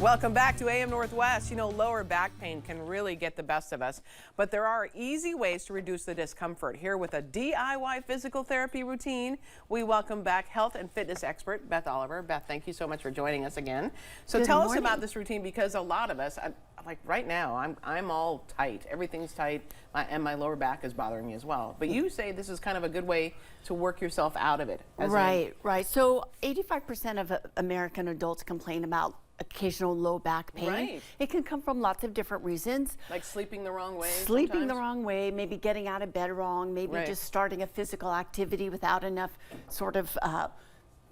Welcome back to AM Northwest. You know, lower back pain can really get the best of us, but there are easy ways to reduce the discomfort. Here with a DIY physical therapy routine, we welcome back health and fitness expert Beth Oliver. Beth, thank you so much for joining us again. So tell us about this routine, because a lot of us, like right now, I'm all tight. Everything's tight, and my lower back is bothering me as well. But you say this is kind of a good way to work yourself out of it. Right. So 85% of American adults complain about occasional low back pain. Right. It can come from lots of different reasons. Like sleeping the wrong way Sleeping sometimes? the wrong way, maybe getting out of bed wrong, maybe just starting a physical activity without enough sort of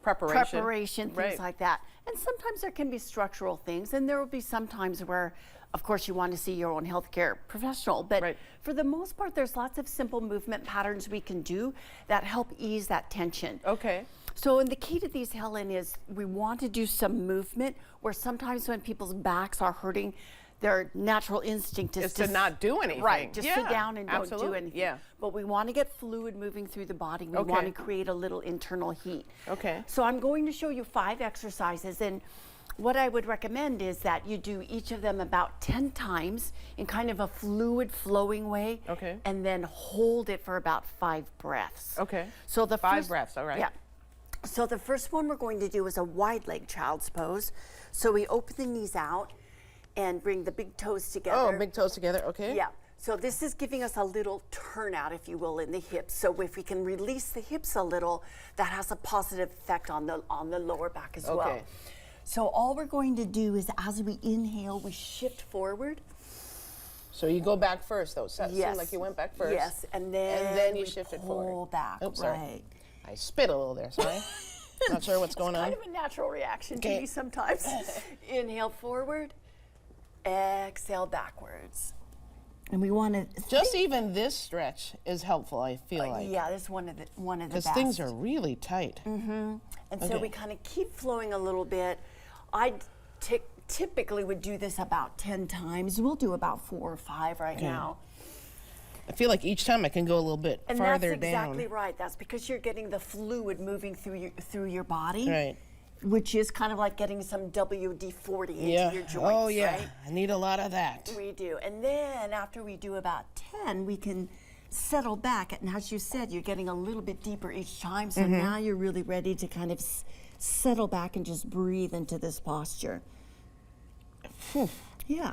preparation, things like that. And sometimes there can be structural things, and there will be some times where, of course, you want to see your own healthcare professional. But for the most part, there's lots of simple movement patterns we can do that help ease that tension. Okay. So, and the key to these, Helen, is we want to do some movement where sometimes when people's backs are hurting, their natural instinct is to not do anything. Right, just sit down and don't do anything. Yeah. But we want to get fluid moving through the body. We want to create a little internal heat. Okay. So I'm going to show you 5 exercises, and what I would recommend is that you do each of them about 10 times in kind of a fluid flowing way. Okay. And then hold it for about 5 breaths. Okay. So the 5 breaths, all right. Yeah. So the first one we're going to do is a wide leg child's pose. So we open the knees out and bring the big toes together. Oh, big toes together, okay. Yeah. So this is giving us a little turnout, if you will, in the hips. So if we can release the hips a little, that has a positive effect on the lower back as well. So all we're going to do is, as we inhale, we shift forward. So you go back first, though. So it seemed like you went back first. Yes, and then you shifted forward. Pull back, Oops, sorry. right. I spit a little there, sorry. Not sure what's going on. It's kind of a natural reaction to me sometimes. Inhale forward, exhale backwards. And we want to just even this stretch is helpful, I feel like. Yeah, this is one of the best. Because things are really tight. And so we kind of keep flowing a little bit. I typically would do this about 10 times. We'll do about 4 or 5 right now. I feel like each time I can go a little bit farther down. And that's exactly right. That's because you're getting the fluid moving through your body. Right. Which is kind of like getting some WD-40 into your joints, Oh, yeah. Right? I need a lot of that. We do. And then after we do about 10, we can settle back. And as you said, you're getting a little bit deeper each time. So now you're really ready to kind of settle back and just breathe into this posture. Whew. Yeah.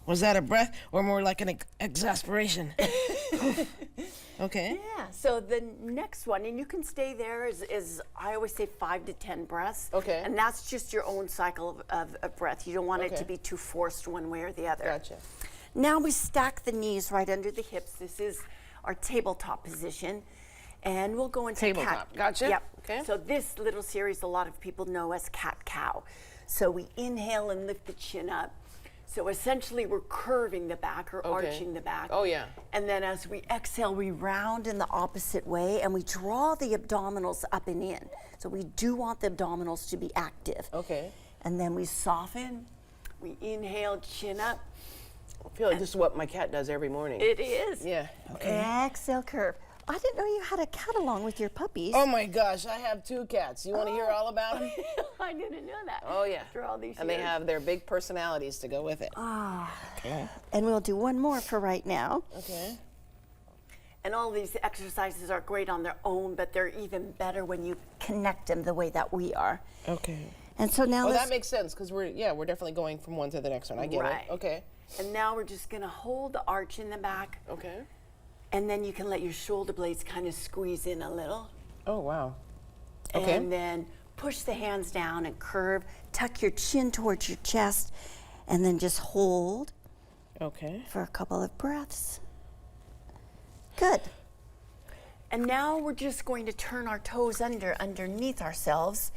Was that a breath or more like an exasperation? Okay. Yeah, so the next one, and you can stay there, is I always say 5 to 10 breaths. Okay. And that's just your own cycle of breath. You don't want it to be too forced one way or the other. Gotcha. Now we stack the knees right under the hips. This is our tabletop position. And we'll go into tabletop. Gotcha. Yep. Okay. So this little series a lot of people know as cat-cow. So we inhale and lift the chin up. So essentially we're curving the back or arching the back. Oh, yeah. And then as we exhale, we round in the opposite way and we draw the abdominals up and in. So we do want the abdominals to be active. Okay. And then we soften, we inhale, chin up. I feel like this is what my cat does every morning. It is. Yeah. Okay. Exhale, curve. I didn't know you had a cat along with your puppies. Oh my gosh, I have 2 cats. You want to hear all about them? I didn't know that. Oh yeah. After all these years. And they have their big personalities to go with it. Okay. And we'll do one more for right now. Okay. And all these exercises are great on their own, but they're even better when you connect them the way that we are. Okay. And so now that makes sense, because we're definitely going from one to the next one. I get it. Okay. And now we're just gonna hold the arch in the back. Okay. And then you can let your shoulder blades kind of squeeze in a little. Oh, wow. Okay. And then push the hands down and curve, tuck your chin towards your chest, and then just hold. Okay. For a couple of breaths. Good. And now we're just going to turn our toes underneath ourselves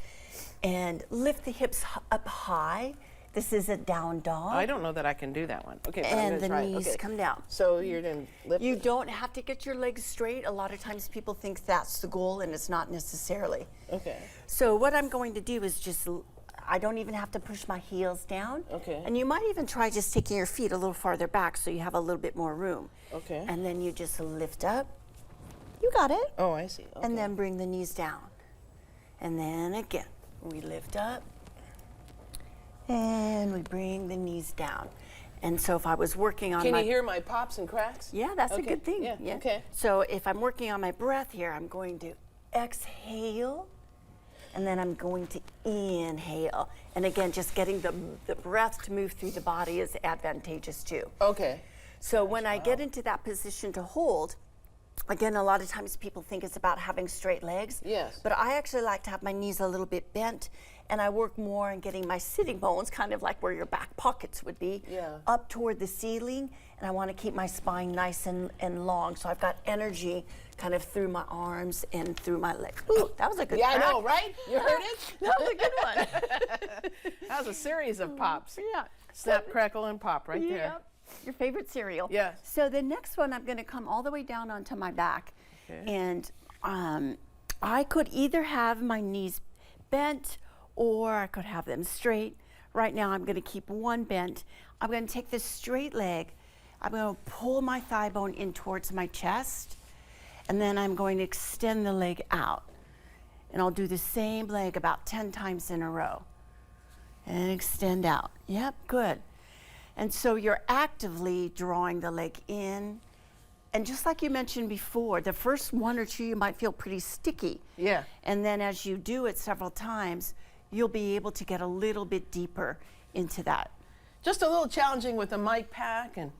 and lift the hips up high. This is a down dog. I don't know that I can do that one. Okay, but and I'm the try. knees come down. So you're going to lift. You don't have to get your legs straight. A lot of times people think that's the goal, and it's not necessarily. Okay. So what I'm going to do is just, I don't even have to push my heels down. Okay. And you might even try just taking your feet a little farther back so you have a little bit more room. Okay. And then you just lift up. You got it. Oh, I see. Okay. And then bring the knees down. And then again, we lift up. And we bring the knees down. And so if I was working on Can you hear my pops and cracks? Yeah, that's a good thing. Yeah. Okay. So if I'm working on my breath here, I'm going to exhale, and then I'm going to inhale. And again, just getting the breath to move through the body is advantageous too. Okay. So when I get into that position to hold, again, a lot of times people think it's about having straight legs. Yes. But I actually like to have my knees a little bit bent, and I work more on getting my sitting bones, kind of like where your back pockets would be, up toward the ceiling. And I want to keep my spine nice and long. So I've got energy kind of through my arms and through my legs. Ooh, that was a good I crack. know, right? You heard it? That was a good one. That was a series of pops. Yeah. Snap, crackle, and pop right there. Yep. Your favorite cereal. Yes. So the next one, I'm going to come all the way down onto my back. Okay. And I could either have my knees bent or I could have them straight. Right now, I'm going to keep one bent. I'm going to take this straight leg. I'm going to pull my thigh bone in towards my chest. And then I'm going to extend the leg out. And I'll do the same leg about 10 times in a row. And extend out. Yep, good. And so you're actively drawing the leg in. And just like you mentioned before, the first one or two you might feel pretty sticky. Yeah. And then as you do it several times, you'll be able to get a little bit deeper into that. Just a little challenging with the mic pack and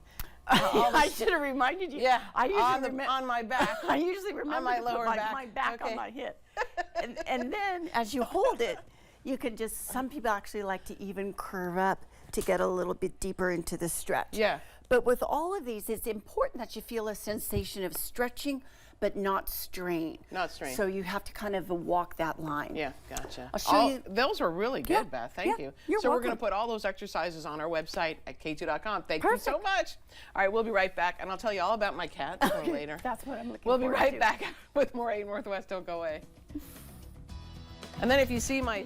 I should have reminded you. Yeah, I usually on my back. I usually remember on my to put lower back. my back Okay. on my hip. And then as you hold it, you can just, some people actually like to even curve up to get a little bit deeper into the stretch. Yeah. But with all of these, it's important that you feel a sensation of stretching, but not strain. Not strain. So you have to kind of walk that line. Yeah, gotcha. I'll show you. Those were really good, Yeah, Beth. Thank you. you're so we're welcome. going to put all those exercises on our website at k2.com. Thank Perfect. you so much. All right, we'll be right back, and I'll tell you all about my cat a little later. That's what I'm looking We'll be forward right to. back with more 8 Northwest. Don't go away. And then if you see my